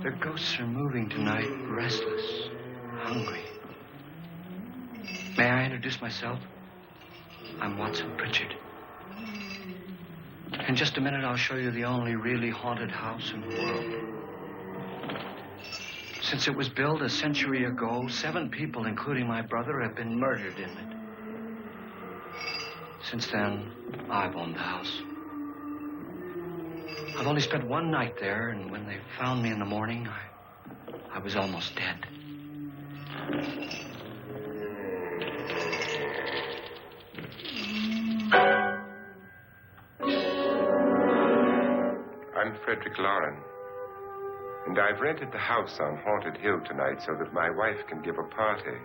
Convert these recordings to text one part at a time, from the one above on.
The ghosts are moving tonight, restless, hungry. May I introduce myself? I'm Watson Pritchard. In just a minute, I'll show you the only really haunted house in the world. Since it was built a century ago, 7 people, including my brother, have been murdered in it. Since then, I've owned the house. I've only spent one night there, and when they found me in the morning, I was almost dead. I'm Frederick Lauren, and I've rented the house on Haunted Hill tonight so that my wife can give a party.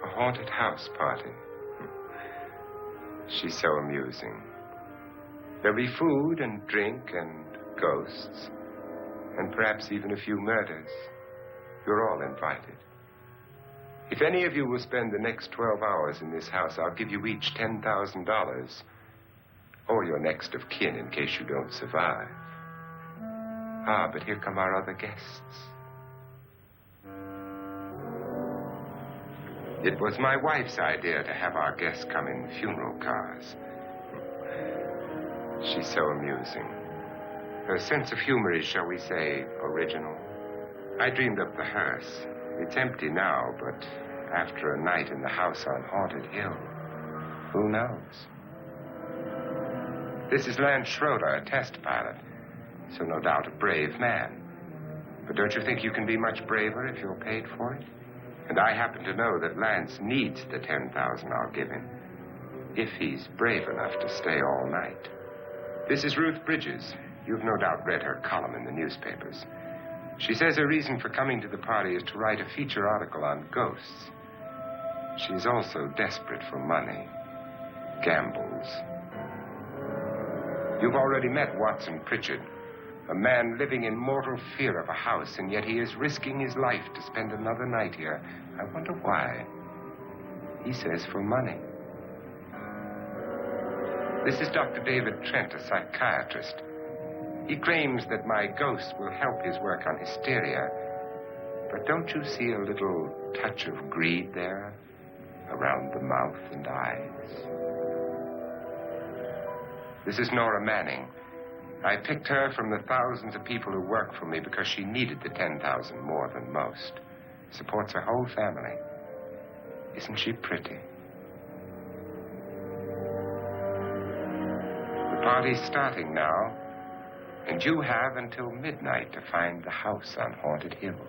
A haunted house party. She's so amusing. There'll be food and drink and ghosts, and perhaps even a few murders. You're all invited. If any of you will spend the next 12 hours in this house, I'll give you each $10,000, or your next of kin in case you don't survive. Ah, but here come our other guests. It was my wife's idea to have our guests come in funeral cars. She's so amusing. Her sense of humor is, shall we say, original. I dreamed up the hearse. It's empty now, but after a night in the house on Haunted Hill, who knows? This is Lance Schroeder, a test pilot, so no doubt a brave man. But don't you think you can be much braver if you're paid for it? And I happen to know that Lance needs the $10,000 I'll give him, if he's brave enough to stay all night. This is Ruth Bridges. You've no doubt read her column in the newspapers. She says her reason for coming to the party is to write a feature article on ghosts. She's also desperate for money. Gambles. You've already met Watson Pritchard, a man living in mortal fear of a house, and yet he is risking his life to spend another night here. I wonder why. He says for money. This is Dr. David Trent, a psychiatrist. He claims that my ghost will help his work on hysteria. But don't you see a little touch of greed there around the mouth and eyes? This is Nora Manning. I picked her from the thousands of people who work for me because she needed the $10,000 more than most. Supports her whole family. Isn't she pretty? The party's starting now, and you have until midnight to find the house on Haunted Hill.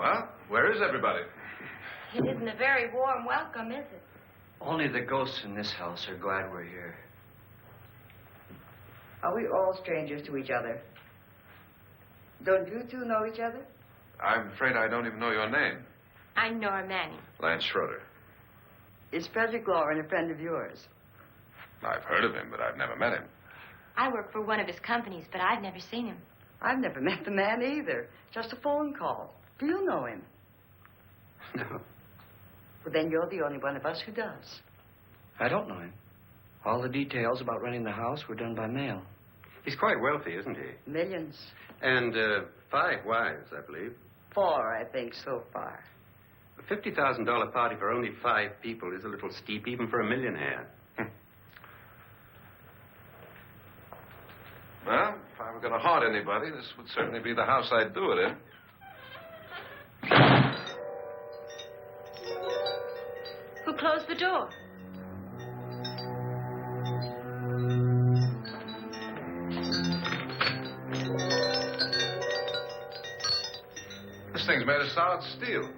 Well, where is everybody? It isn't a very warm welcome, is it? Only the ghosts in this house are glad we're here. Are we all strangers to each other? Don't you two know each other? I'm afraid I don't even know your name. I'm Nora Manning. Lance Schroeder. Is Frederick Loren a friend of yours? I've heard of him, but I've never met him. I work for one of his companies, but I've never seen him. I've never met the man either. Just a phone call. Do you know him? No. Well, then you're the only one of us who does. I don't know him. All the details about renting the house were done by mail. He's quite wealthy, isn't he? Millions. And 5 wives, I believe. 4, I think, so far. A $50,000 party for only 5 people is a little steep, even for a millionaire. Well, if I were going to haunt anybody, this would certainly be the house I'd do it in. Who closed the door? This thing's made of solid steel.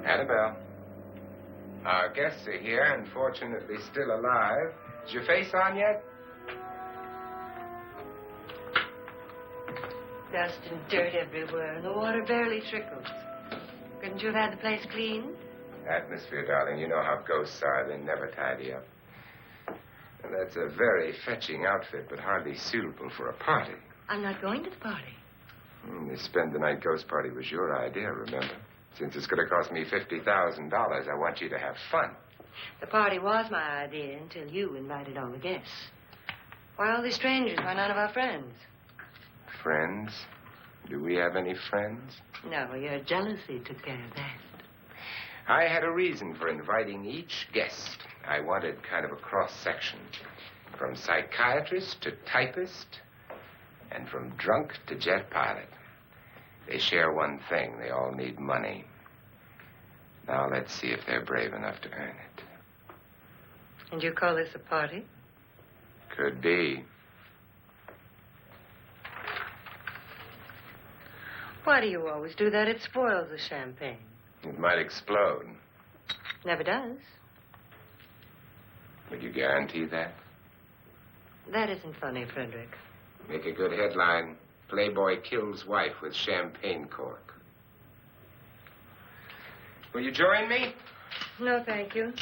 Annabelle. Our guests are here, unfortunately still alive. Is your face on yet? Dust and dirt everywhere, and the water barely trickles. Couldn't you have had the place cleaned? Atmosphere, darling. You know how ghosts are. They never tidy up. And that's a very fetching outfit, but hardly suitable for a party. I'm not going to the party. The spend-the-night ghost party was your idea, remember? Since it's going to cost me $50,000, I want you to have fun. The party was my idea until you invited all the guests. Why all these strangers? Why none of our friends? Friends? Do we have any friends? No, your jealousy took care of that. I had a reason for inviting each guest. I wanted kind of a cross-section. From psychiatrist to typist, and from drunk to jet pilot. They share one thing. They all need money. Now let's see if they're brave enough to earn it. And you call this a party? Could be. Why do you always do that? It spoils the champagne. It might explode. Never does. Would you guarantee that? That isn't funny, Frederick. Make a good headline. Playboy kills wife with champagne cork. Will you join me? No, thank you.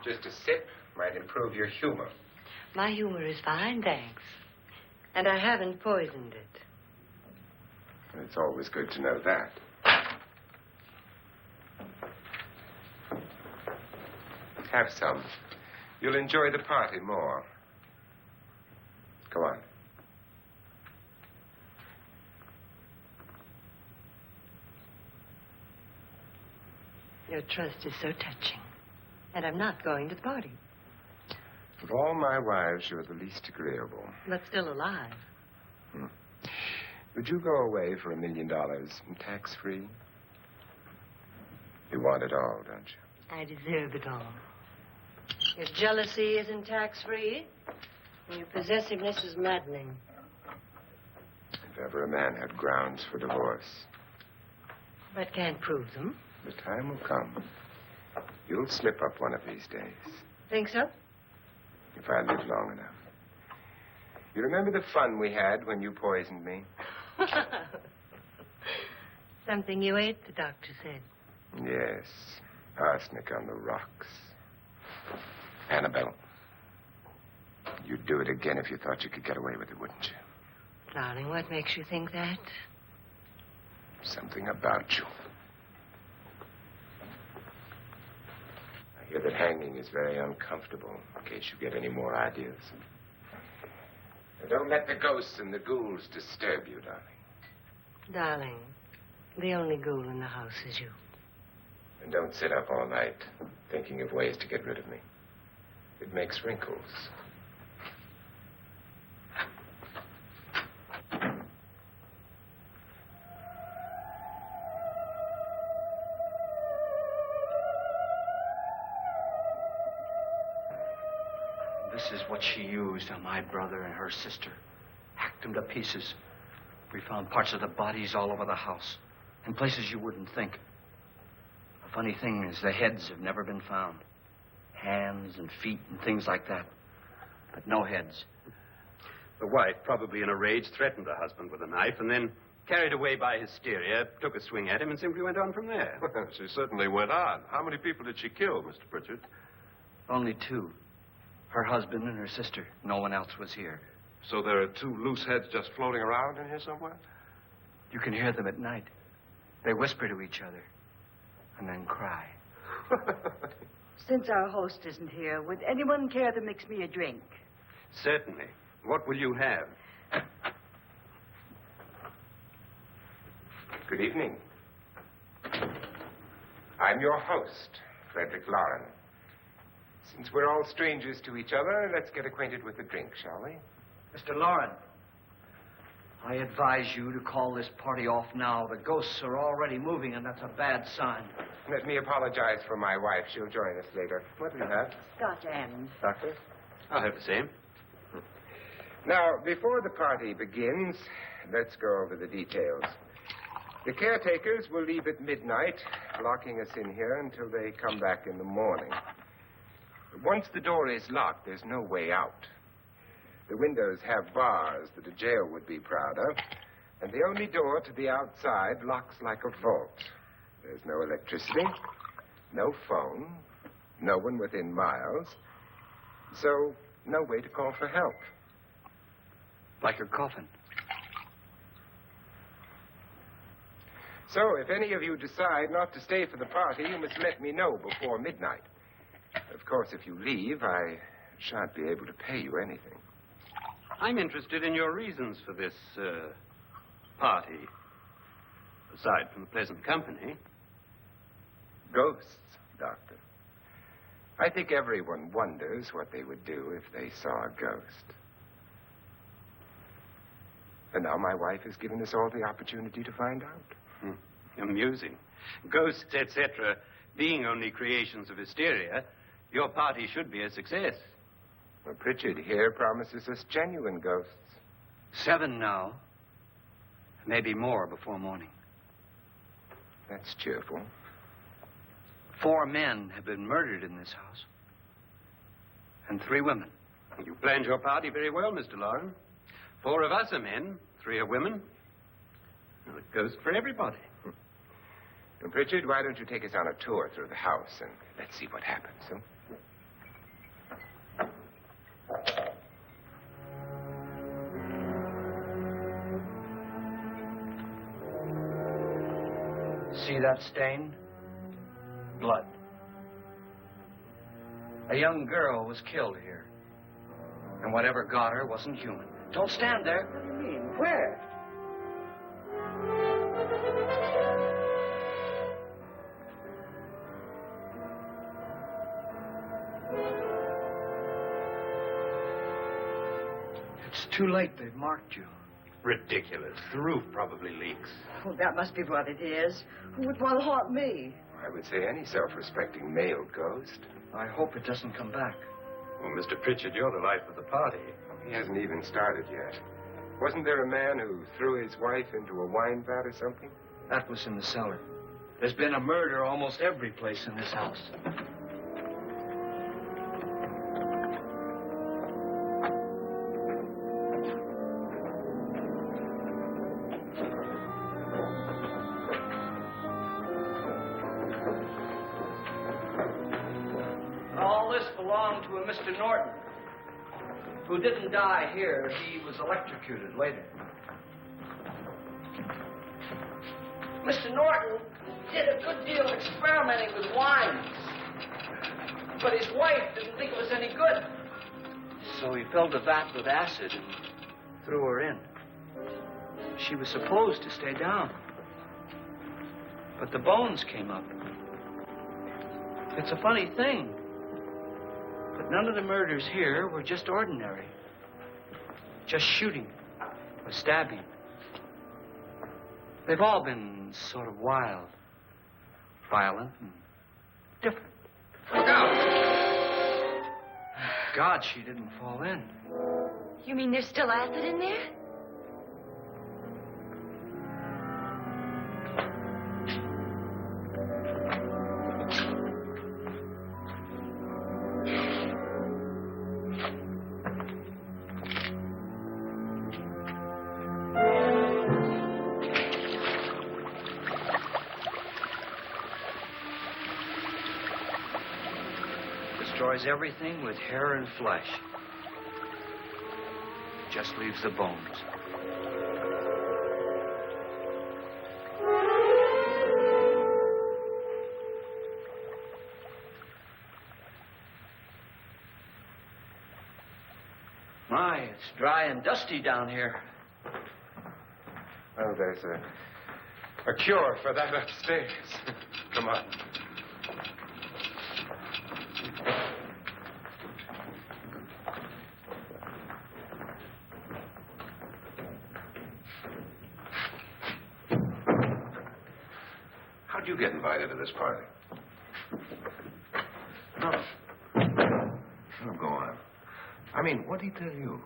Just a sip might improve your humor. My humor is fine, thanks. And I haven't poisoned it. It's always good to know that. Have some. You'll enjoy the party more. Go on. Your trust is so touching. And I'm not going to the party. Of all my wives, you're the least agreeable. But still alive. Would you go away for $1 million tax-free? You want it all, don't you? I deserve it all. Your jealousy isn't tax-free. And your possessiveness is maddening. If ever a man had grounds for divorce. But can't prove them. The time will come. You'll slip up one of these days. Think so? If I live long enough. You remember the fun we had when you poisoned me? Something you ate, the doctor said. Yes. Arsenic on the rocks. Annabelle, you'd do it again if you thought you could get away with it, wouldn't you? Darling, what makes you think that? Something about you. I hear that hanging is very uncomfortable, in case you get any more ideas. Now, don't let the ghosts and the ghouls disturb you, darling. Darling, The only ghoul in the house is you. And don't sit up all night thinking of ways to get rid of me. It makes wrinkles. This is what she used on my brother and her sister. Hacked them to pieces. We found parts of the bodies all over the house. In places you wouldn't think. The funny thing is the heads have never been found. Hands and feet and things like that. But no heads. The wife, probably in a rage, threatened her husband with a knife and then, carried away by hysteria, took a swing at him and simply went on from there. She certainly went on. How many people did she kill, Mr. Pritchard? Only two. Her husband and her sister. No one else was here. So there are two loose heads just floating around in here somewhere? You can hear them at night. They whisper to each other and then cry. Since our host isn't here, would anyone care to mix me a drink? Certainly. What will you have? Good evening. I'm your host, Frederick Lauren. Since we're all strangers to each other, let's get acquainted with the drink, shall we? Mr. Lauren, I advise you to call this party off now. The ghosts are already moving, and that's a bad sign. Let me apologize for my wife. She'll join us later. What do you have? Scotch and. Doctor? I'll have the same. Now, before the party begins, let's go over the details. The caretakers will leave at midnight, locking us in here until they come back in the morning. Once the door is locked, there's no way out. The windows have bars that a jail would be proud of, and the only door to the outside locks like a vault. There's no electricity, no phone, no one within miles, so no way to call for help. Like a coffin. So if any of you decide not to stay for the party, you must let me know before midnight. Of course, if you leave, I shan't be able to pay you anything. I'm interested in your reasons for this, party. Aside from the pleasant company. Ghosts, Doctor. I think everyone wonders what they would do if they saw a ghost. And now my wife has given us all the opportunity to find out. Amusing. Ghosts, etc., being only creations of hysteria, your party should be a success. Well, Pritchard here promises us genuine ghosts. 7 now. Maybe more before morning. That's cheerful. 4 men have been murdered in this house. And 3 women. You planned your party very well, Mr. Lauren. 4 of us are men, 3 are women. Well, a ghost for everybody. And Pritchard, why don't you take us on a tour through the house and let's see what happens, huh? See that stain? Blood. A young girl was killed here. And whatever got her wasn't human. Don't stand there. What do you mean? Where? It's too late. They've marked you. Ridiculous. The roof probably leaks. Oh, that must be what it is. Who would want to haunt me? I would say any self-respecting male ghost. I hope it doesn't come back. Well, Mr. Pritchard, you're the life of the party. He hasn't even started yet. Wasn't there a man who threw his wife into a wine vat or something? That was in the cellar. There's been a murder almost every place in this house. All this belonged to a Mr. Norton, who didn't die here. He was electrocuted later. Mr. Norton did a good deal of experimenting with wines, but his wife didn't think it was any good. So he filled the vat with acid and threw her in. She was supposed to stay down. But the bones came up. It's a funny thing. But none of the murders here were just ordinary. Just shooting or stabbing. They've all been sort of wild, violent, and different. Look out! God, she didn't fall in. You mean there's still acid in there? Destroys everything with hair and flesh. Just leaves the bones. My, it's dry and dusty down here. Oh, there's a cure for that upstairs. Come on. How'd you get invited to this party? Oh, Oh, go on. I mean, what'd he tell you?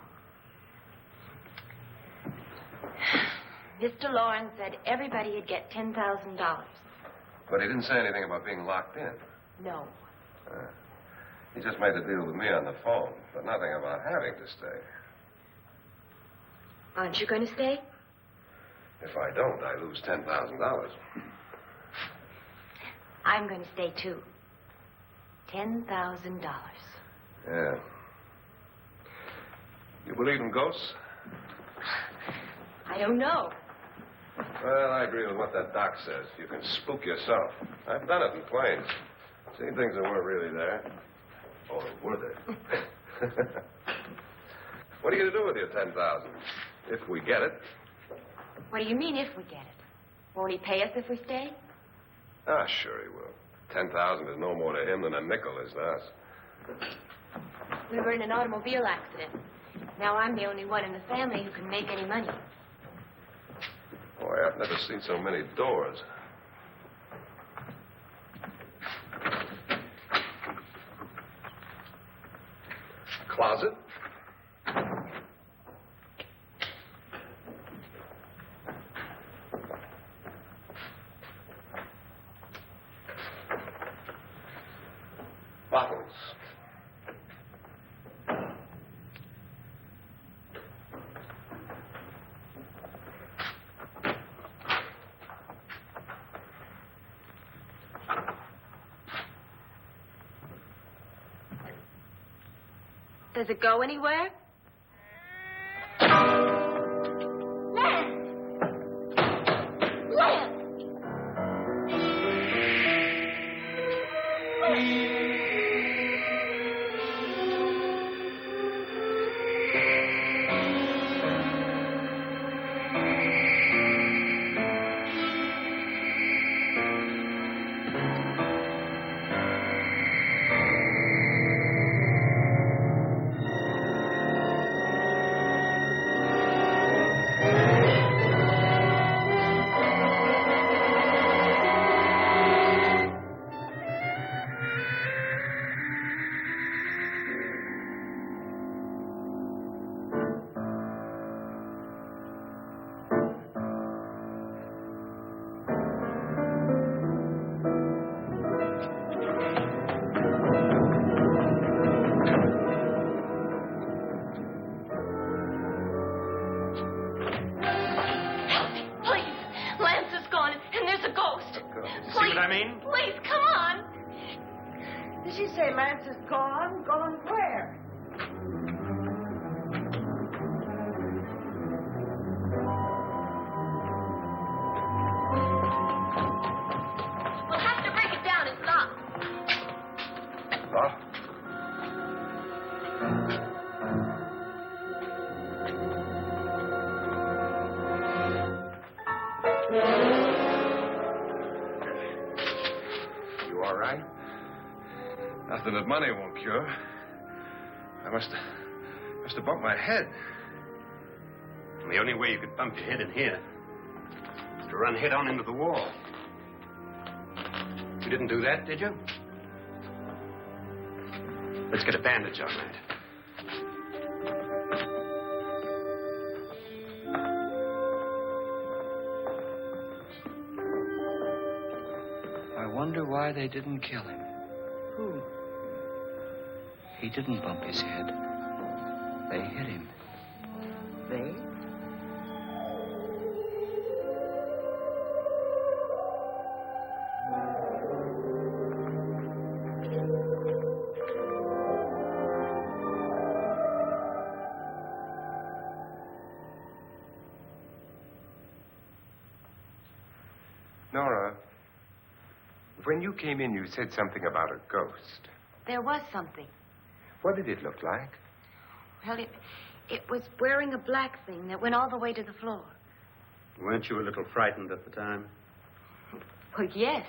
Mr. Lawrence said everybody'd get $10,000. But he didn't say anything about being locked in. No. He just made the deal with me on the phone, but nothing about having to stay. Aren't you going to stay? If I don't, I lose $10,000. I'm going to stay, too. $10,000. Yeah. You believe in ghosts? I don't know. Well, I agree with what that doc says. You can spook yourself. I've done it in planes. Seen things that weren't really there. Or were they? What are you going to do with your $10,000? If we get it. What do you mean, if we get it? Won't he pay us if we stay? Ah, sure he will. 10,000 is no more to him than a nickel is to us. We were in an automobile accident. Now I'm the only one in the family who can make any money. Boy, I've never seen so many doors. Closet? Bottles. Does it go anywhere? Lance! Lance! Please, come on. Did she say Lance is gone? Gone where? We'll have to break it down. It's locked. Huh? all right? Nothing that money won't cure. I must have bumped my head. The only way you could bump your head in here is to run head on into the wall. You didn't do that, did you? Let's get a bandage on that. I wonder why they didn't kill him. Who? He didn't bump his head. They hit him. They? Nora, when you came in, you said something about a ghost. There was something. What did it look like? Well, it was wearing a black thing that went all the way to the floor. Weren't you a little frightened at the time? Well, yes.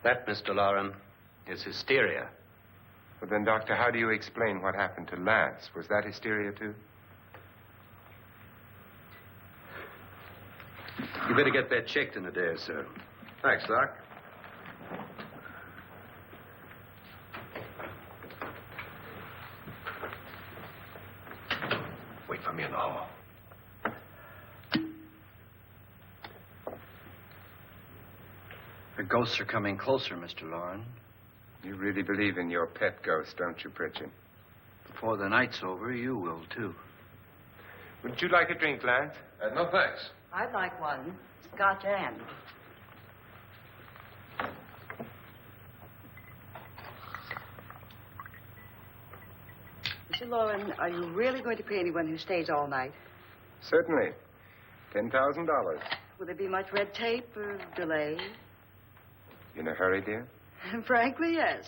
That, Mr. Loren, is hysteria. Well, then, Doctor, how do you explain what happened to Lance? Was that hysteria, too? You better get that checked in a day or so. Thanks, Doc. Wait for me in the hall. The ghosts are coming closer, Mr. Loren. You really believe in your pet ghost, don't you, Pritchard? Before the night's over, you will, too. Would you like a drink, Lance? No, thanks. I'd like one. Scotch and. Mr. Loren, are you really going to pay anyone who stays all night? Certainly. $10,000. Will there be much red tape or delay? You in a hurry, dear? Frankly, yes.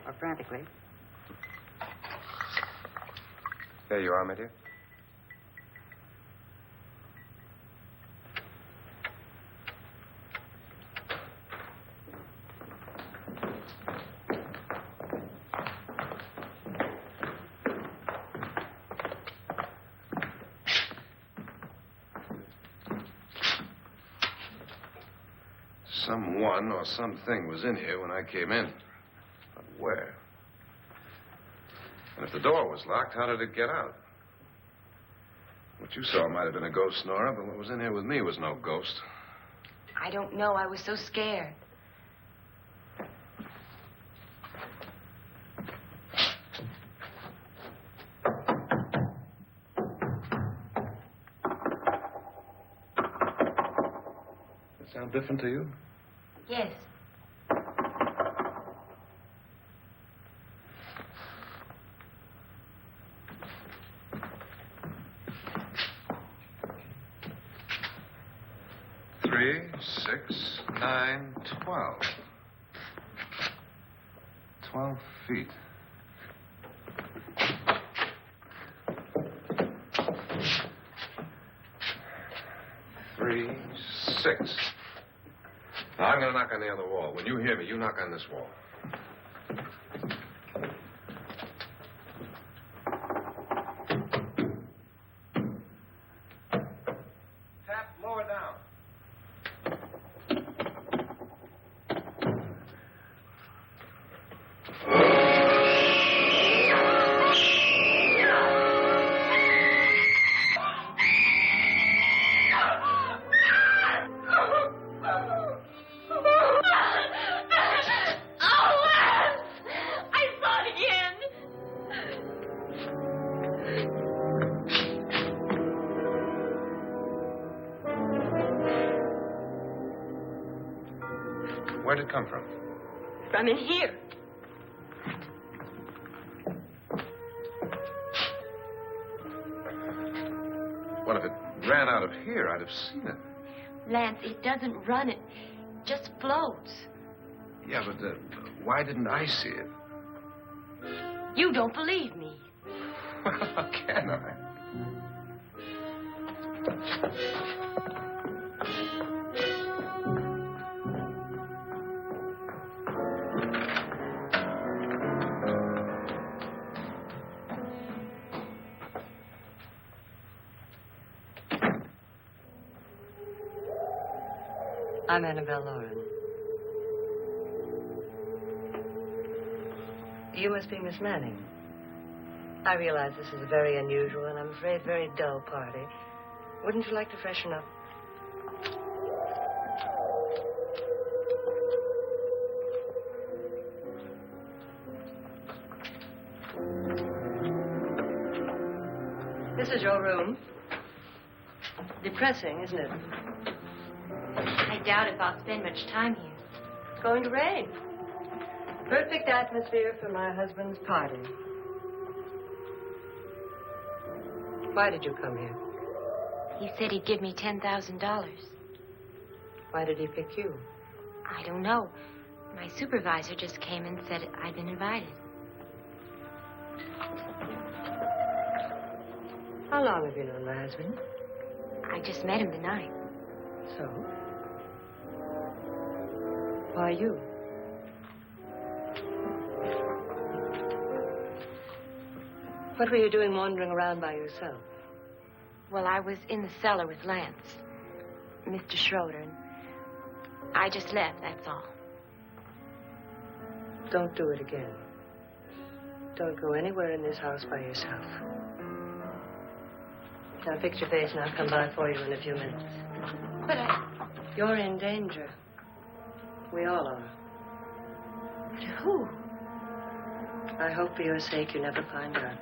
Or frantically. There you are, my dear. Someone or something was in here when I came in. But where? And if the door was locked, how did it get out? What you saw might have been a ghost, Nora, but what was in here with me was no ghost. I don't know. I was so scared. Does it sound different to you? Yes. Three, 6, 9, 12. 12 feet. Three, 6. Now, I'm going to knock on the other wall. When you hear me, you knock on this wall. Tap lower down. Where'd it come from? From in here. Well, if it ran out of here, I'd have seen it. Lance, it doesn't run. It just floats. Yeah, but why didn't I see it? You don't believe me. How can I? I'm Annabelle Lauren. You must be Miss Manning. I realize this is a very unusual and I'm afraid very dull party. Wouldn't you like to freshen up? This is your room. Depressing, isn't it? I doubt if I'll spend much time here. It's going to rain. Perfect atmosphere for my husband's party. Why did you come here? He said he'd give me $10,000. Why did he pick you? I don't know. My supervisor just came and said I'd been invited. How long have you known my husband? I just met him tonight. So? Why you? What were you doing wandering around by yourself? Well, I was in the cellar with Lance, Mr. Schroeder, and I just left, that's all. Don't do it again. Don't go anywhere in this house by yourself. Now fix your face and I'll come by for you in a few minutes. But You're in danger. We all are. But who? I hope for your sake you never find out.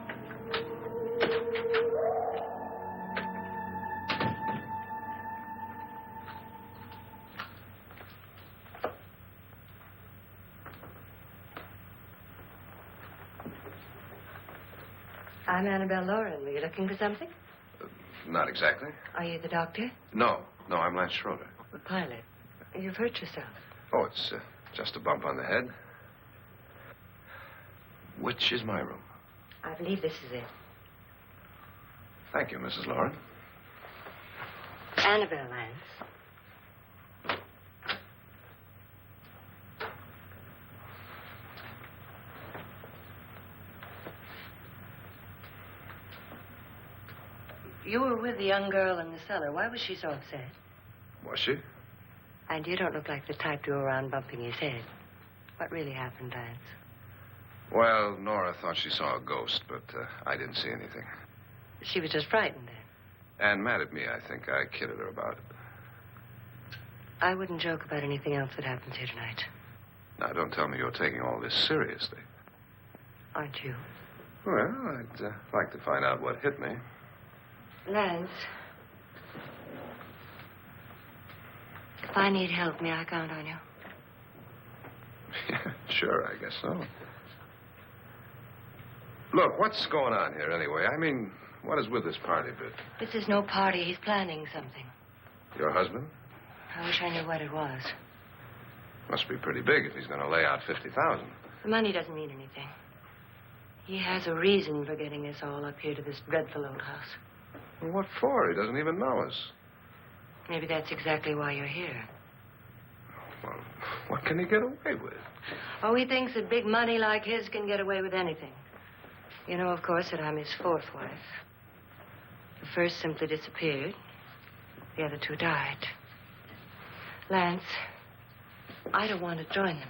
I'm Annabelle Lauren. Were you looking for something? Not exactly. Are you the doctor? No, I'm Lance Schroeder. The pilot. You've hurt yourself. Oh, it's just a bump on the head. Which is my room? I believe this is it. Thank you, Mrs. Lauren. Annabelle Lance. You were with the young girl in the cellar. Why was she so upset? Was she? And you don't look like the type to go around bumping his head. What really happened, Lance? Well, Nora thought she saw a ghost, but I didn't see anything. She was just frightened then. And mad at me, I think. I kidded her about it. I wouldn't joke about anything else that happens here tonight. Now, don't tell me you're taking all this seriously. Aren't you? Well, I'd like to find out what hit me. Lance. If I need help, may I count on you? Yeah, sure, I guess so. Look, what's going on here anyway? I mean, what is with this party bit? This is no party. He's planning something. Your husband? I wish I knew what it was. Must be pretty big if he's going to lay out $50,000. The money doesn't mean anything. He has a reason for getting us all up here to this dreadful old house. Well, what for? He doesn't even know us. Maybe that's exactly why you're here. Well, what can he get away with? Oh, he thinks that big money like his can get away with anything. You know, of course, that I'm his fourth wife. The first simply disappeared. The other two died. Lance, I don't want to join them.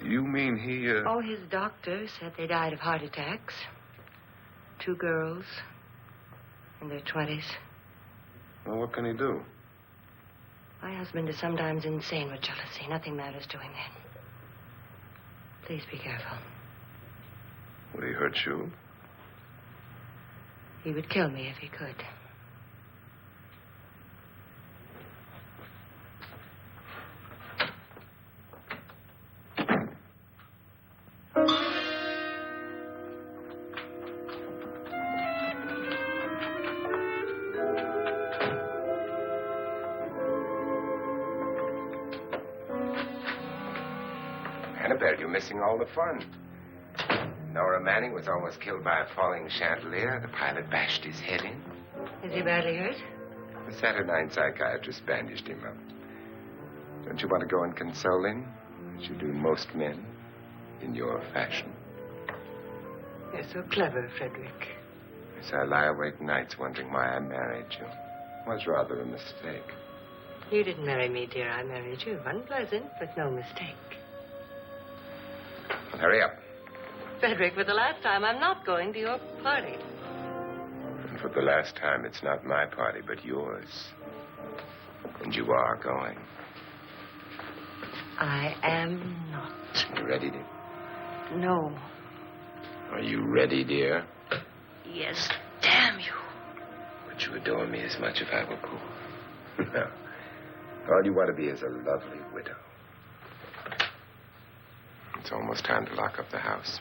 You mean he, Oh, his doctor said they died of heart attacks. 2 girls in their 20s. Well, what can he do? My husband is sometimes insane with jealousy. Nothing matters to him then. Please be careful. Would he hurt you? He would kill me if he could. Annabelle, you're missing all the fun. Nora Manning was almost killed by a falling chandelier. The pilot bashed his head in. Is he badly hurt? The Saturnine psychiatrist bandaged him up. Don't you want to go and console him, as you do most men, in your fashion? You're so clever, Frederick. So I lie awake nights wondering why I married you. was rather a mistake. You didn't marry me, dear. I married you. Unpleasant, but no mistake. Well, hurry up. Frederick, for the last time, I'm not going to your party. And for the last time, it's not my party, but yours. And you are going. I am not. You ready, dear? No. Are you ready, dear? Yes, damn you. Would you adore me as much if I were poor? No. All you want to be is a lovely widow. It's almost time to lock up the house.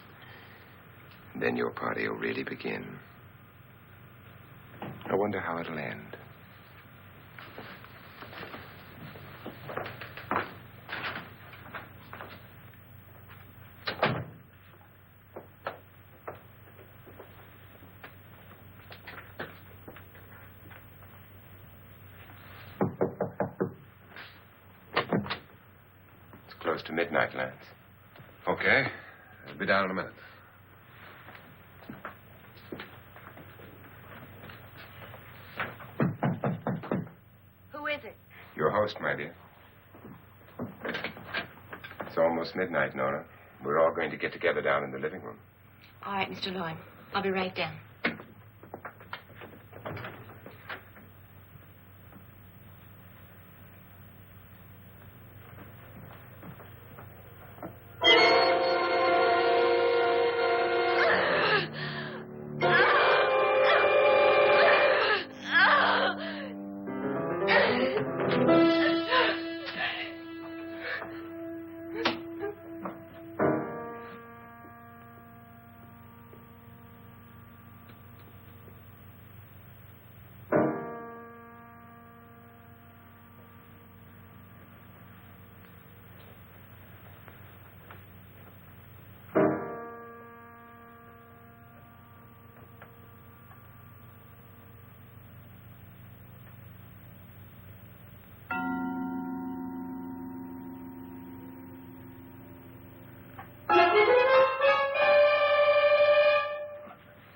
And then your party will really begin. I wonder how it'll end. It's close to midnight, Lance. Okay. I'll be down in a minute. Who is it? Your host, my dear. It's almost midnight, Nora. We're all going to get together down in the living room. All right, Mr. Lloyd. I'll be right down.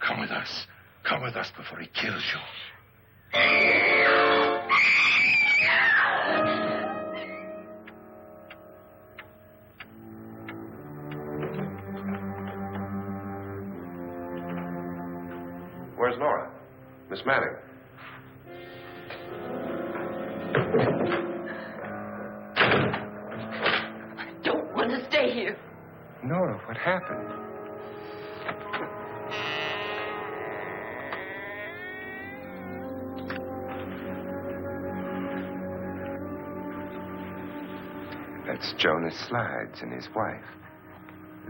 Come with us. Come with us before he kills you. Where's Laura? Miss Manning. I don't want to stay here. Nora, what happened? That's Jonas Slides and his wife.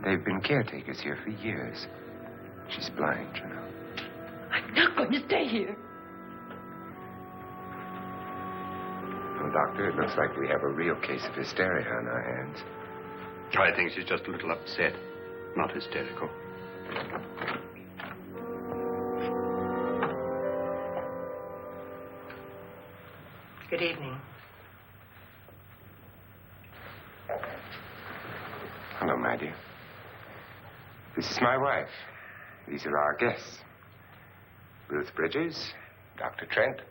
They've been caretakers here for years. She's blind, you know. I'm not going to stay here. Well, Doctor, it looks like we have a real case of hysteria on our hands. I think she's just a little upset, not hysterical. Good evening. Hello, my dear. This is my wife. These are our guests. Ruth Bridges, Dr. Trent.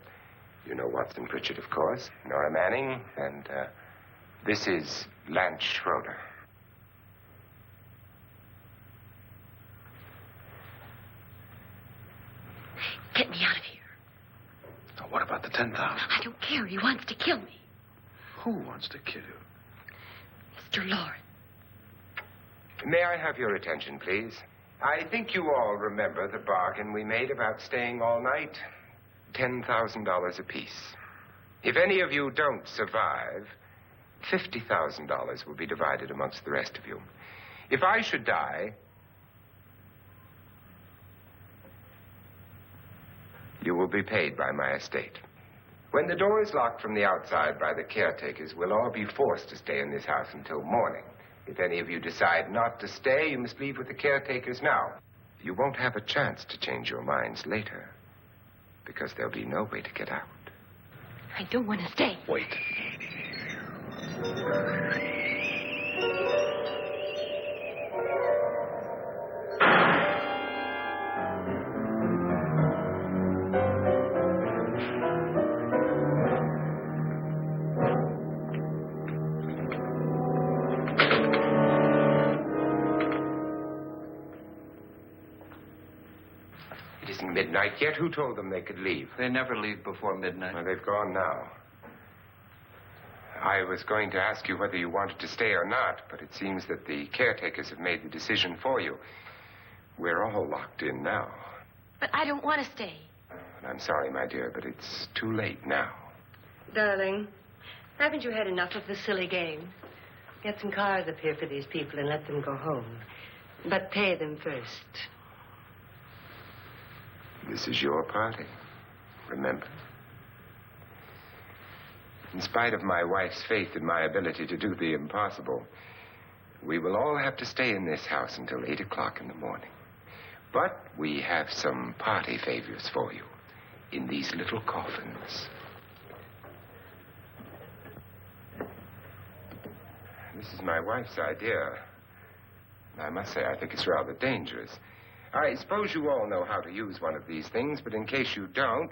You know Watson Pritchard, of course. Nora Manning. And this is Lance Schroeder. Get me out of here. Now, what about the 10,000? I don't care. He wants to kill me. Who wants to kill you? Mr. Lawrence. May I have your attention, please? I think you all remember the bargain we made about staying all night. $10,000 apiece. If any of you don't survive, $50,000 will be divided amongst the rest of you. If I should die, you will be paid by my estate. When the door is locked from the outside by the caretakers, we'll all be forced to stay in this house until morning. If any of you decide not to stay, you must leave with the caretakers now. You won't have a chance to change your minds later, because there'll be no way to get out. I don't want to stay. Wait. midnight yet? Who told them they could leave? They never leave before midnight. Well, they've gone now. I was going to ask you whether you wanted to stay or not, but it seems that the caretakers have made the decision for you. We're all locked in now. But I don't want to stay. And I'm sorry, my dear, but it's too late now. Darling, haven't you had enough of the silly game? Get some cars up here for these people and let them go home. But pay them first. This is your party, remember? In spite of my wife's faith in my ability to do the impossible, we will all have to stay in this house until 8 o'clock in the morning. But we have some party favors for you in these little coffins. This is my wife's idea. I must say, I think it's rather dangerous. I suppose you all know how to use one of these things, but in case you don't,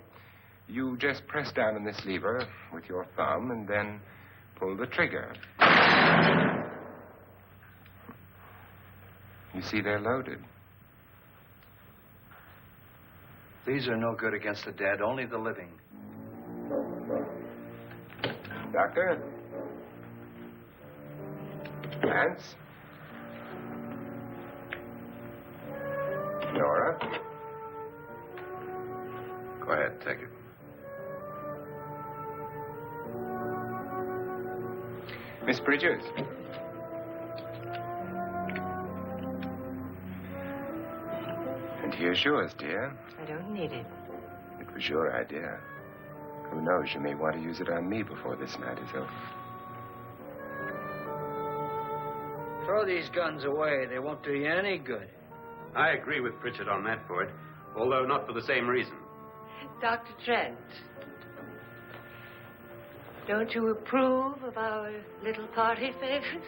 you just press down on this lever with your thumb and then pull the trigger. You see, they're loaded. These are no good against the dead, only the living. Doctor? Lance? Nora? Go ahead, take it. Miss Bridges? And here's yours, dear. I don't need it. It was your idea. Who knows, you may want to use it on me before this night is over. Throw these guns away. They won't do you any good. I agree with Pritchard on that point, although not for the same reason. Dr. Trent, don't you approve of our little party favors?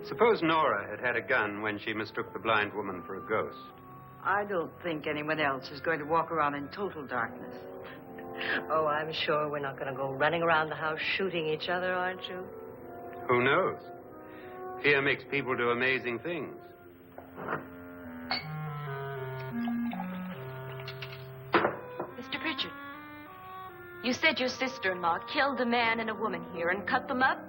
Suppose Nora had had a gun when she mistook the blind woman for a ghost. I don't think anyone else is going to walk around in total darkness. Oh, I'm sure we're not going to go running around the house shooting each other, aren't you? Who knows? Fear makes people do amazing things. Mr. Pritchard, you said your sister-in-law killed a man and a woman here and cut them up?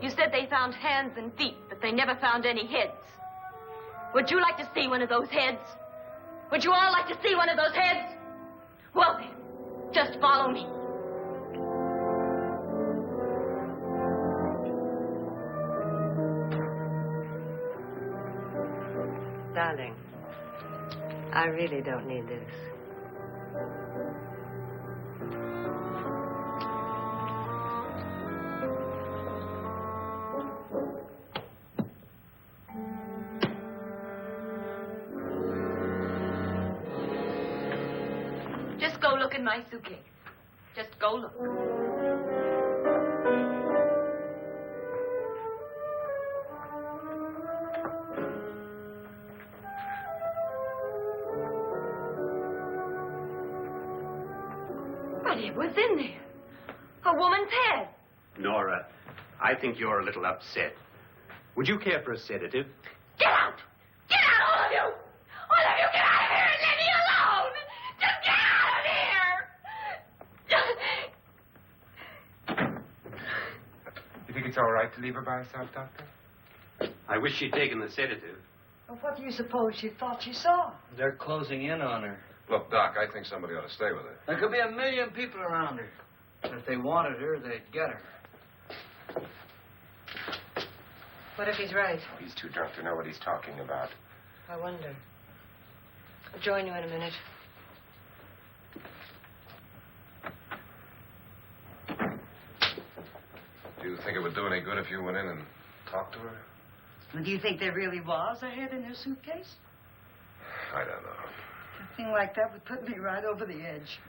You said they found hands and feet, but they never found any heads. Would you like to see one of those heads? Would you all like to see one of those heads? Well, then, just follow me. Darling, I really don't need this. Just go look in my suitcase. Just go look. But it was in there. A woman's head. Nora, I think you're a little upset. Would you care for a sedative? Get out! Get out, all of you! All of you, get out of here and leave me alone! Just get out of here! You think it's all right to leave her by herself, Doctor? I wish she'd taken the sedative. Well, what do you suppose she thought she saw? They're closing in on her. Look, Doc, I think somebody ought to stay with her. There could be 1,000,000 people around her. If they wanted her, they'd get her. What if he's right? He's too drunk to know what he's talking about. I wonder. I'll join you in a minute. Do you think it would do any good if you went in and talked to her? And do you think there really was a head in her suitcase? I don't know. A thing like that would put me right over the edge.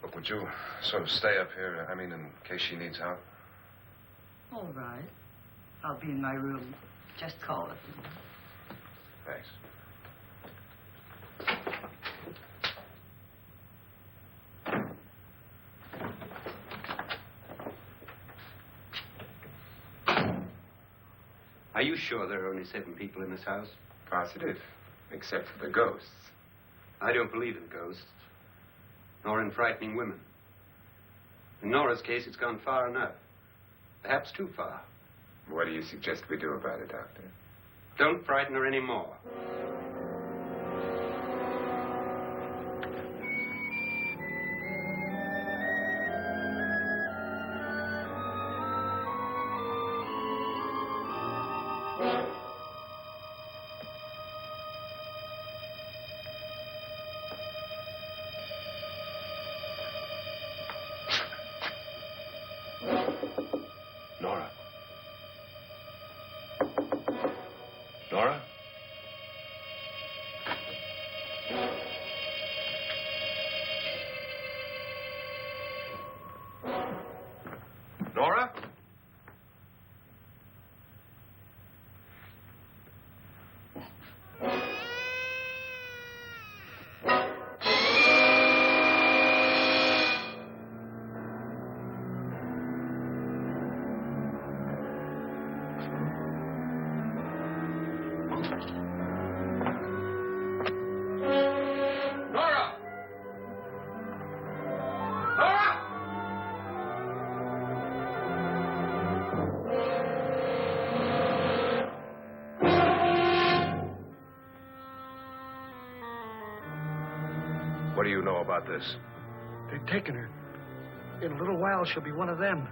Look, would you sort of stay up here, I mean, in case she needs help? All right. I'll be in my room. Just call it. Thanks. Are you sure there are only 7 people in this house? Positive, except for the ghosts. I don't believe in ghosts, nor in frightening women. In Nora's case, it's gone far enough. Perhaps too far. What do you suggest we do about it, Doctor? Don't frighten her anymore. Nora? Nora? Nora? Nora! Nora! What do you know about this? They've taken her. In a little while, she'll be one of them.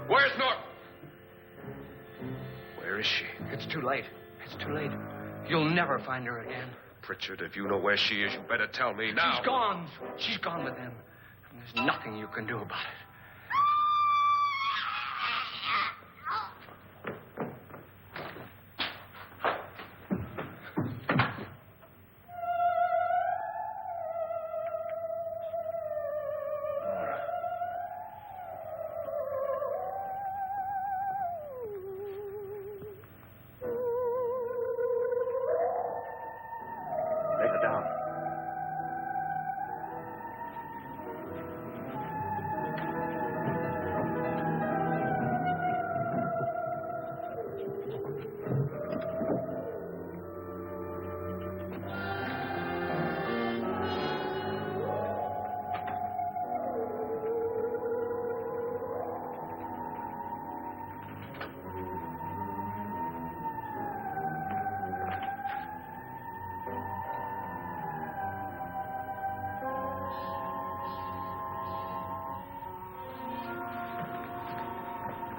Where's Nora? Where is she? It's too late. It's too late. You'll never find her again. Pritchard, if you know where she is, you better tell me now. She's gone. She's gone with them. And there's nothing you can do about it. Lay her down.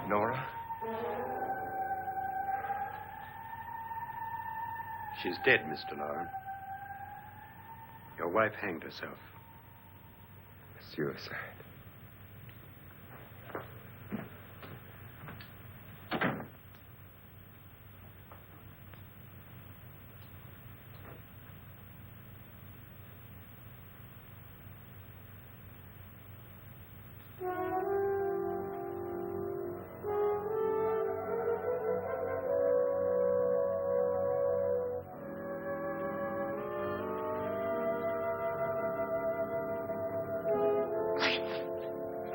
Nora? She's dead, Mr. Loren. Your wife hanged herself. Suicide.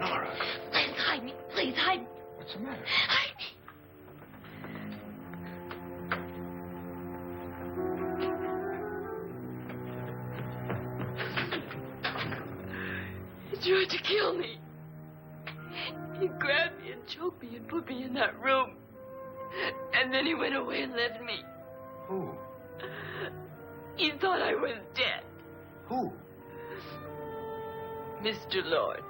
Nora? Please hide me. Please hide me. What's the matter? Hide me. He tried to kill me. He grabbed me and choked me and put me in that room. And then he went away and left me. Who? He thought I was dead. Who? Mr. Lord.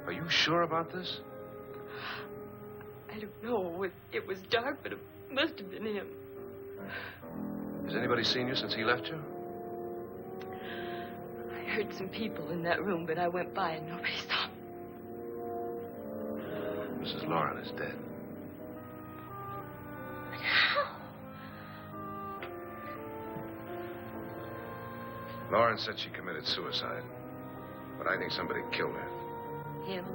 Are you sure about this? I don't know. It was dark, but it must have been him. Has anybody seen you since he left you? I heard some people in that room, but I went by and nobody saw me. Mrs. Loren is dead. But how? Loren said she committed suicide. But I think somebody killed her. Him?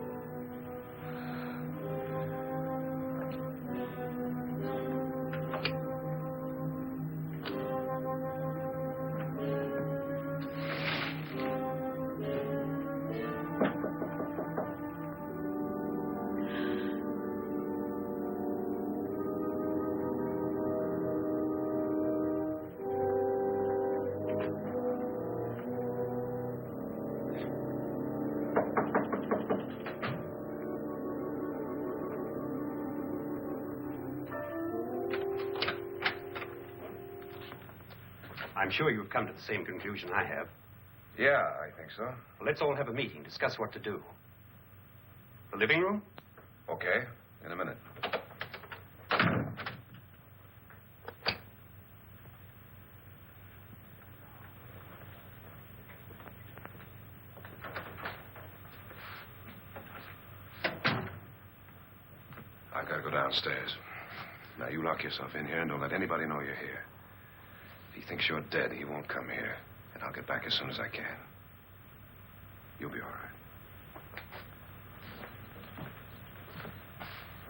I'm sure you've come to the same conclusion I have. Yeah, I think so. Well, let's all have a meeting, discuss what to do. The living room? Okay, in a minute. I've got to go downstairs. Now, you lock yourself in here and don't let anybody know you're here. If he thinks you're dead, he won't come here. And I'll get back as soon as I can. You'll be all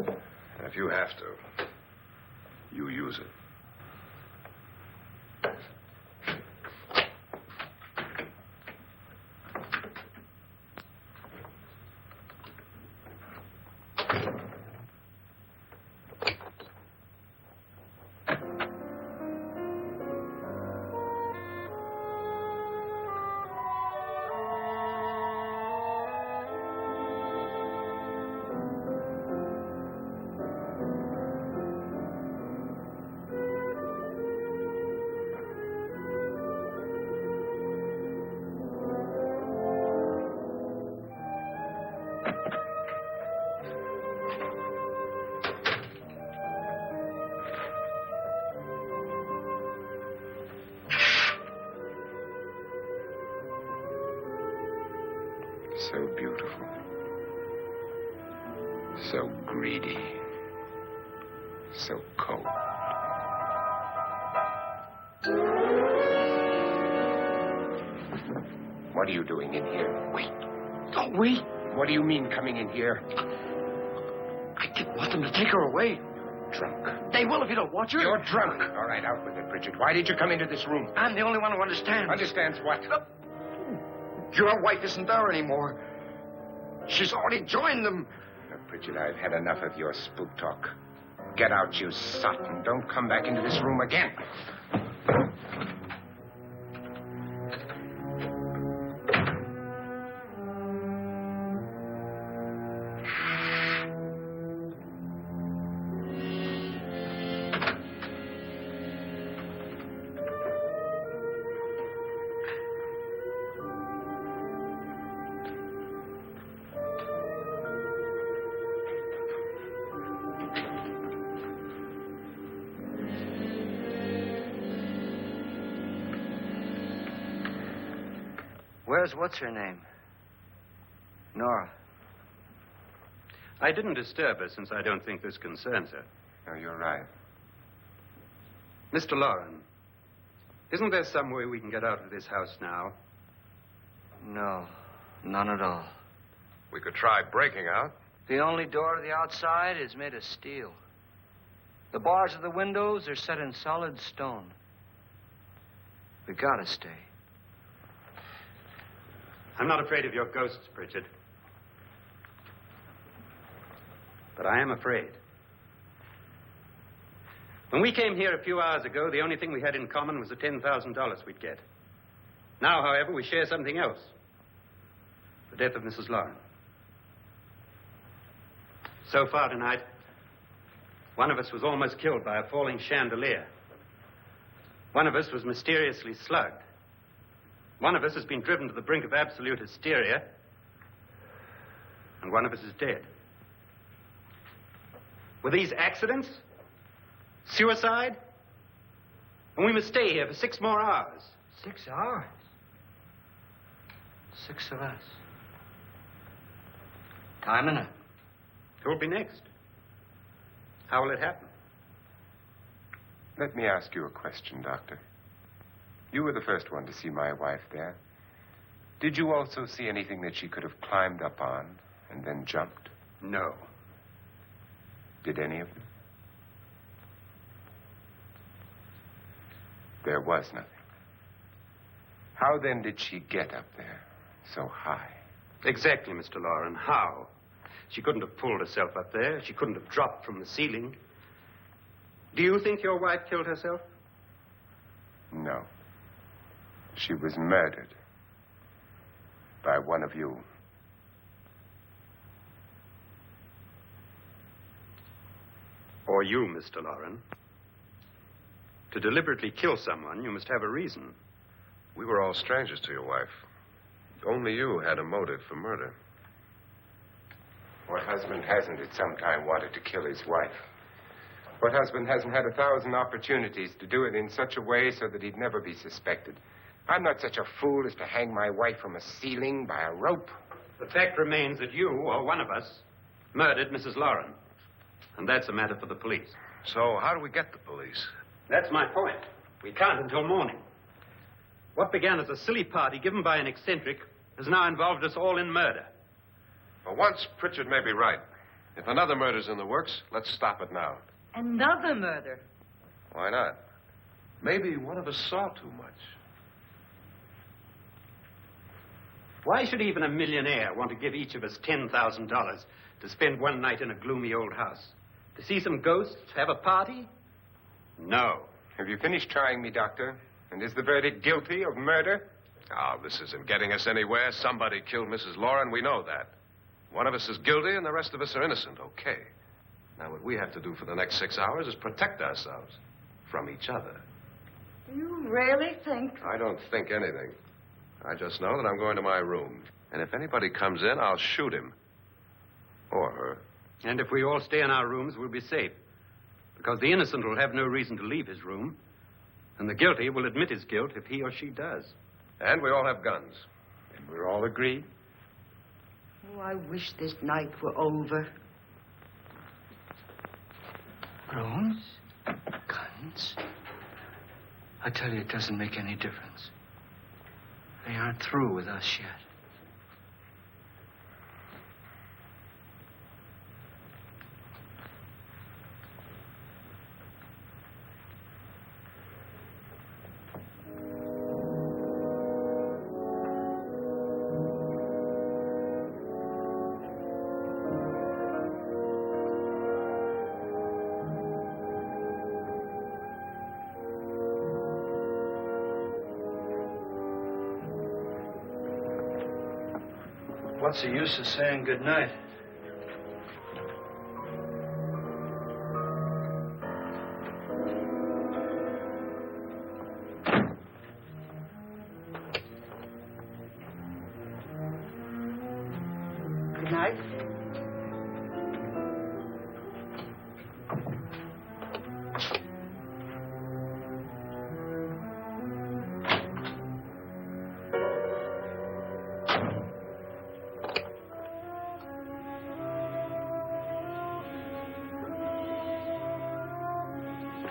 right. And if you have to, you use it. So beautiful. So greedy. So cold. What are you doing in here? Wait. Don't we? What do you mean coming in here? I didn't want them to take her away. Drunk. They will if you don't watch her. You're drunk. All right, out with it, Bridget. Why did you come into this room? I'm the only one who understands. Understands what? Your wife isn't there anymore. She's already joined them. Now, Bridget, I've had enough of your spook talk. Get out, you sot, and don't come back into this room again. Where's what's-her-name? Nora. I didn't disturb her since I don't think this concerns her. No, you're right. Mr. Loren, isn't there some way we can get out of this house now? No, none at all. We could try breaking out. The only door to the outside is made of steel. The bars of the windows are set in solid stone. We gotta stay. I'm not afraid of your ghosts, Bridget. But I am afraid. When we came here a few hours ago, the only thing we had in common was the $10,000 we'd get. Now, however, we share something else. The death of Mrs. Loren. So far tonight, one of us was almost killed by a falling chandelier. One of us was mysteriously slugged. One of us has been driven to the brink of absolute hysteria. And one of us is dead. Were these accidents? Suicide? And we must stay here for 6 more hours. 6 hours? 6 of us. Time enough. Who will be next? How will it happen? Let me ask you a question, Doctor. You were the first one to see my wife there. Did you also see anything that she could have climbed up on and then jumped? No. Did any of you? There was nothing. How then did she get up there so high? Exactly, Mr. Loren. How? She couldn't have pulled herself up there. She couldn't have dropped from the ceiling. Do you think your wife killed herself? No. She was murdered by one of you. Or you, Mr. Loren. To deliberately kill someone, you must have a reason. We were all strangers to your wife. Only you had a motive for murder. What husband hasn't at some time wanted to kill his wife? What husband hasn't had 1,000 opportunities to do it in such a way so that he'd never be suspected? I'm not such a fool as to hang my wife from a ceiling by a rope. The fact remains that you, or one of us, murdered Mrs. Lauren. And that's a matter for the police. So how do we get the police? That's my point. We can't until morning. What began as a silly party given by an eccentric has now involved us all in murder. For once, Pritchard may be right. If another murder's in the works, let's stop it now. Another murder. Why not? Maybe one of us saw too much. Why should even a millionaire want to give each of us $10,000 to spend one night in a gloomy old house? To see some ghosts, have a party? No. Have you finished trying me, Doctor? And is the verdict guilty of murder? Oh, this isn't getting us anywhere. Somebody killed Mrs. Lauren. We know that. One of us is guilty and the rest of us are innocent. Okay. Now, what we have to do for the next 6 hours is protect ourselves from each other. Do you really think? I don't think anything. I just know that I'm going to my room. And if anybody comes in, I'll shoot him. Or her. And if we all stay in our rooms, we'll be safe. Because the innocent will have no reason to leave his room. And the guilty will admit his guilt if he or she does. And we all have guns. And we're all agreed? Oh, I wish this night were over. Rooms? Guns? I tell you, it doesn't make any difference. They aren't through with us yet. What's the use of saying good night? Good night.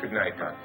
Good night, Doctor.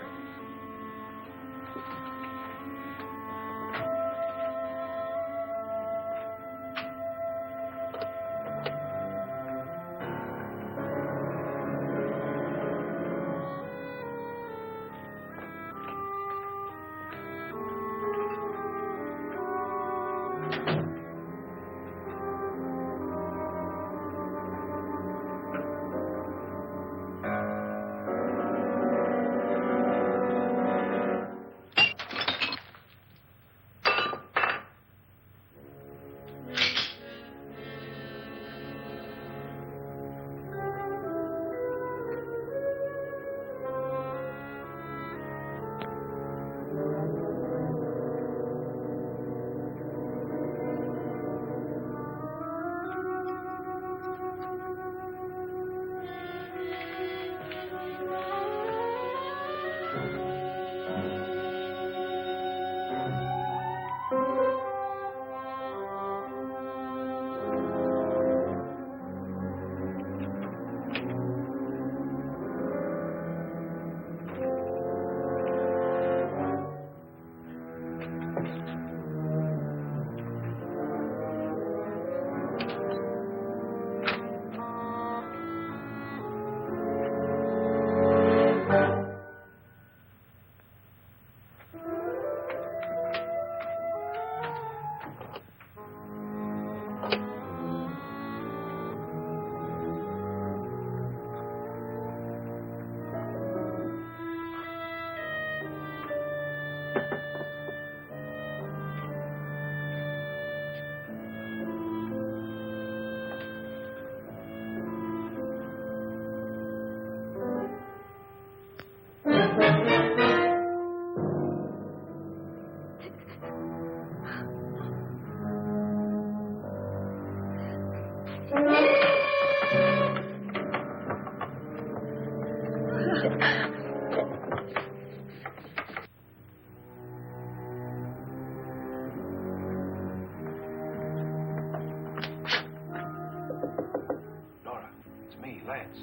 Lance.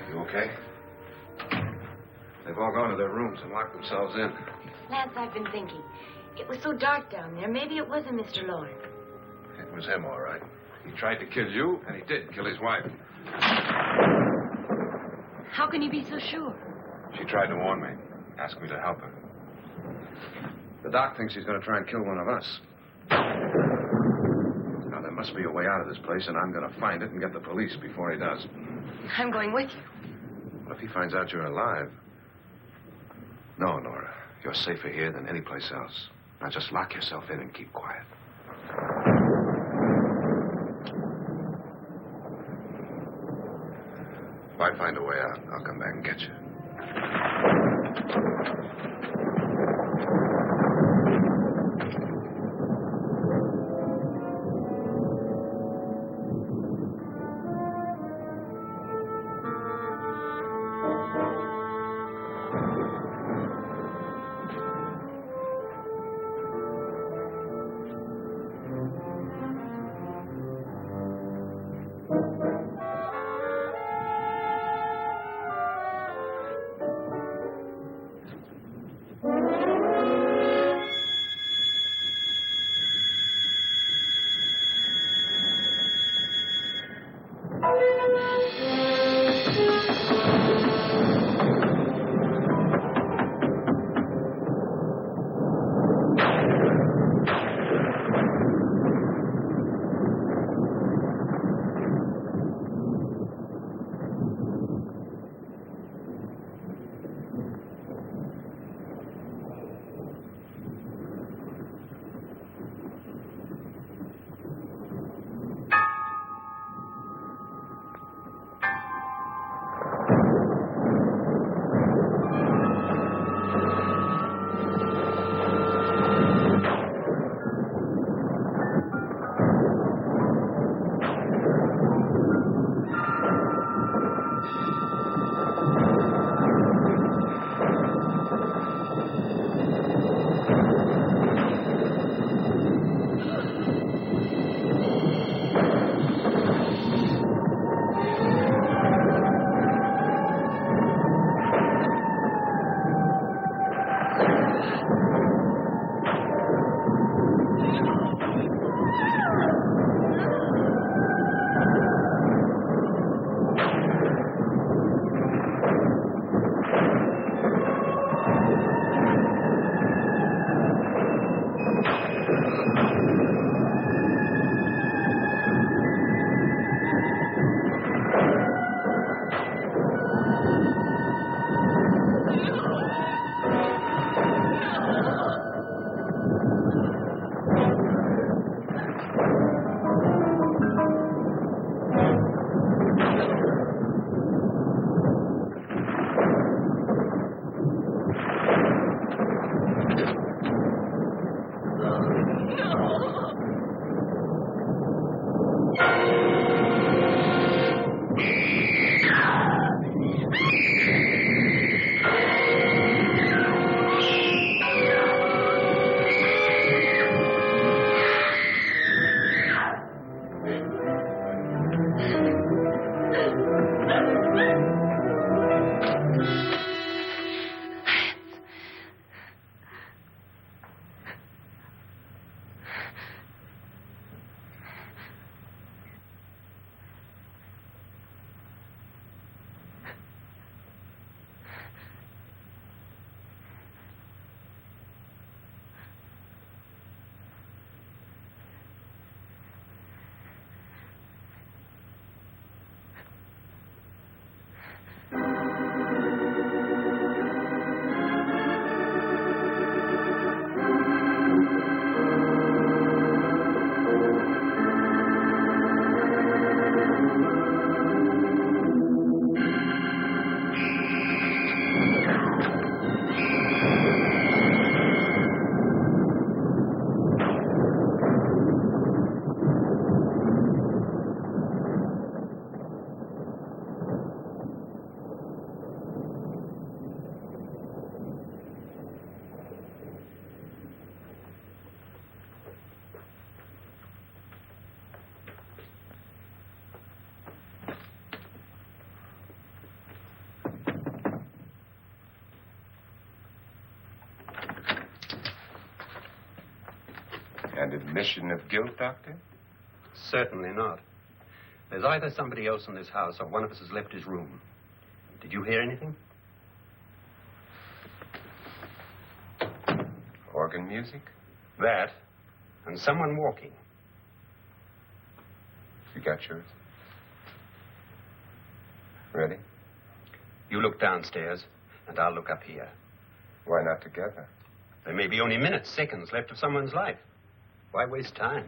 You okay? They've all gone to their rooms and locked themselves in. Lance, I've been thinking. It was so dark down there. Maybe it wasn't Mr. Lorne. It was him, all right. He tried to kill you, and he did kill his wife. How can you be so sure? She tried to warn me, asked me to help her. The doc thinks he's going to try and kill one of us. Now, there must be a way out of this place, and I'm going to find it and get the police before he does. I'm going with you. What if he finds out you're alive? No, Nora. You're safer here than any place else. Now, just lock yourself in and keep quiet. If I find a way out, I'll come back and get you. And admission of guilt, Doctor? Certainly not. There's either somebody else in this house or one of us has left his room. Did you hear anything? Organ music? That, and someone walking. You got yours? Ready? You look downstairs, and I'll look up here. Why not together? There may be only minutes, seconds left of someone's life. Why waste time?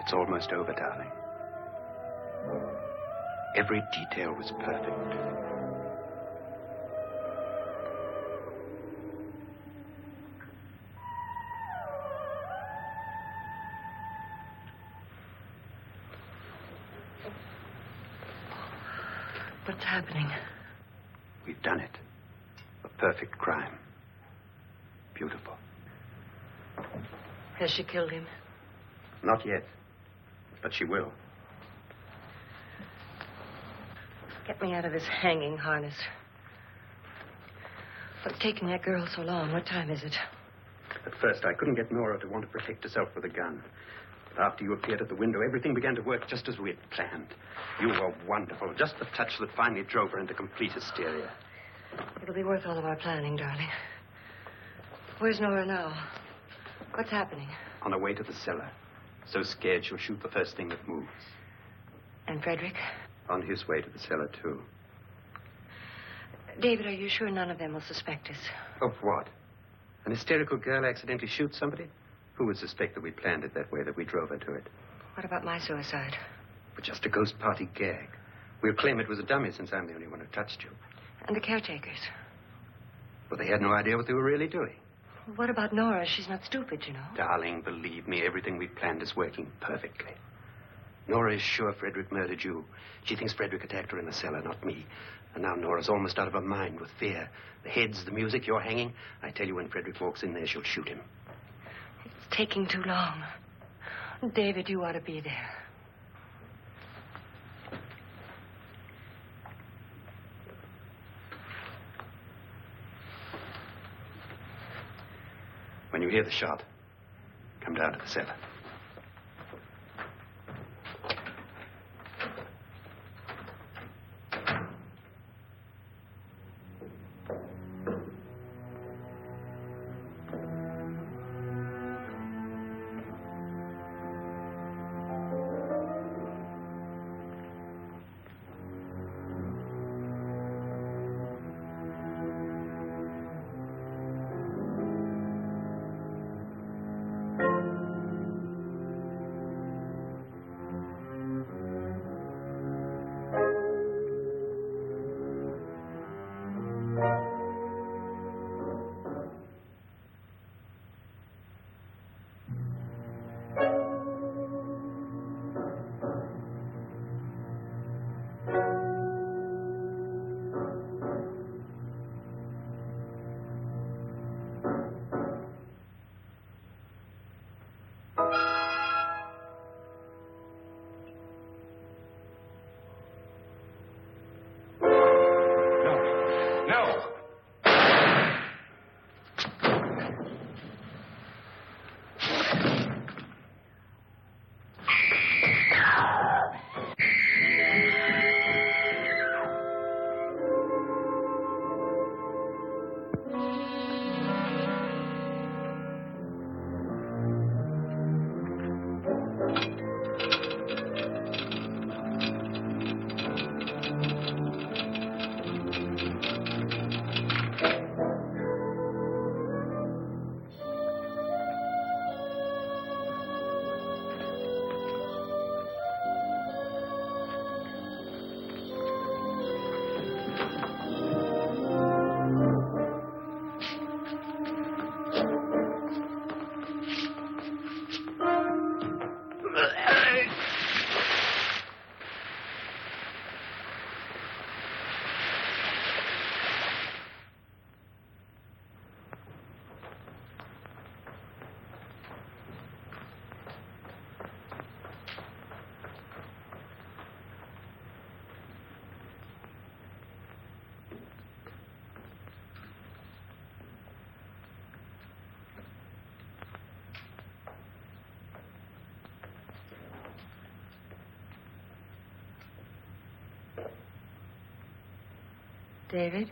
It's almost over, darling. Every detail was perfect. What's happening? We've done it. A perfect crime. Beautiful. Has she killed him? Not yet. But she will. Get me out of this hanging harness. What's taking that girl so long? What time is it? At first, I couldn't get Nora to want to protect herself with a gun. But after you appeared at the window, everything began to work just as we had planned. You were wonderful. Just the touch that finally drove her into complete hysteria. It'll be worth all of our planning, darling. Where's Nora now? What's happening? On her way to the cellar. So scared she'll shoot the first thing that moves. And Frederick? On his way to the cellar, too. David, are you sure none of them will suspect us? Of what? An hysterical girl accidentally shoots somebody? Who would suspect that we planned it that way, that we drove her to it? What about my suicide? But just a ghost party gag. We'll claim it was a dummy since I'm the only one who touched you. And the caretakers? Well, they had no idea what they were really doing. What about Nora? She's not stupid, you know. Darling, believe me, everything we planned is working perfectly. Nora is sure Frederick murdered you. She thinks Frederick attacked her in the cellar, not me. And now Nora's almost out of her mind with fear. The heads, the music, you're hanging. I tell you, when Frederick walks in there, she'll shoot him. It's taking too long. David, you ought to be there. When you hear the shot, come down to the cellar. David?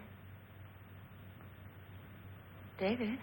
David?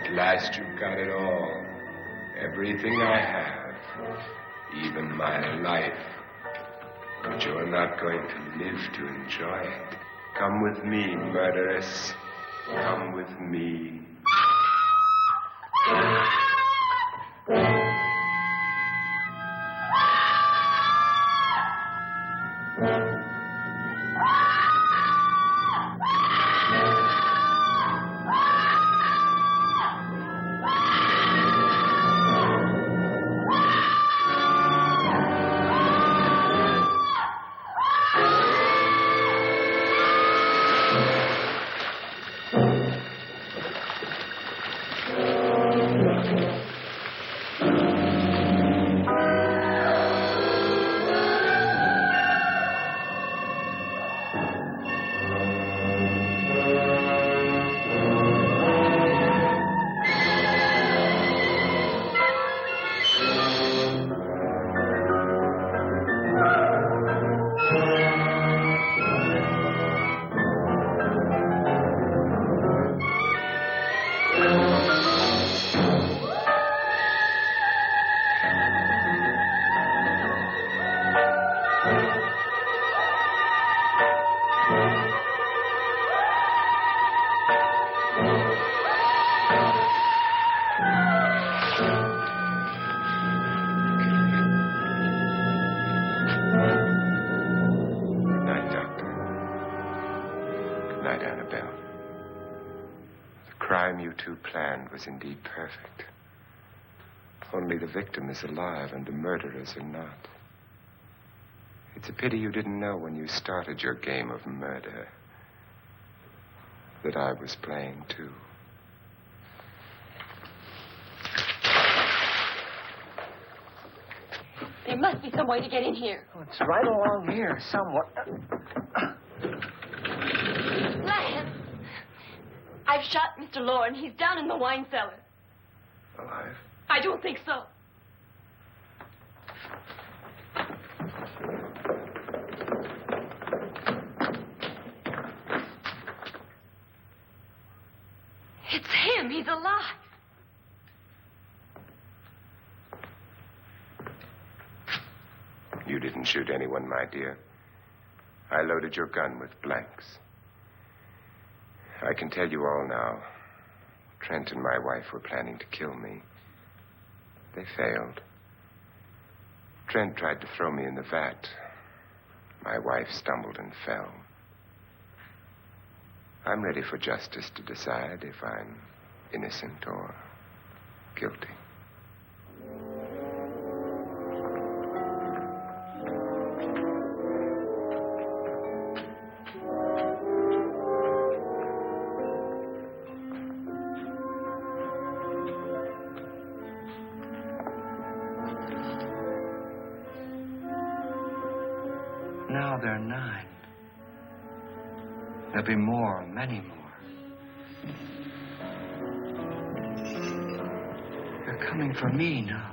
At last you've got it all. Everything I have. Even my life. But you're not going to live to enjoy it. Come with me, murderess. Come with me. Was indeed perfect. Only the victim is alive and the murderers are not. It's a pity you didn't know when you started your game of murder that I was playing too. There must be some way to get in here. Oh, it's right along here somewhere. Lance! I've shot Mr. Lorne. He's down in the wine cellar. Alive? I don't think so. It's him. He's alive. You didn't shoot anyone, my dear. I loaded your gun with blanks. I can tell you all now. Trent and my wife were planning to kill me. They failed. friend tried to throw me in the vat. My wife stumbled and fell. I'm ready for justice to decide if I'm innocent or guilty. Now there are 9. There'll be more, many more. They're coming for me now.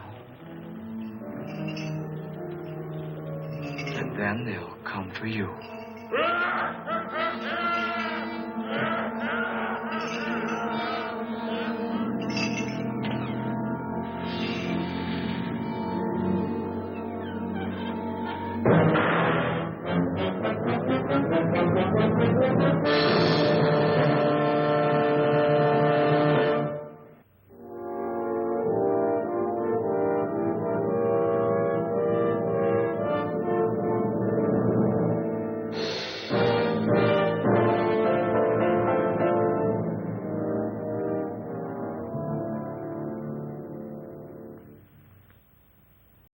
And then they'll come for you.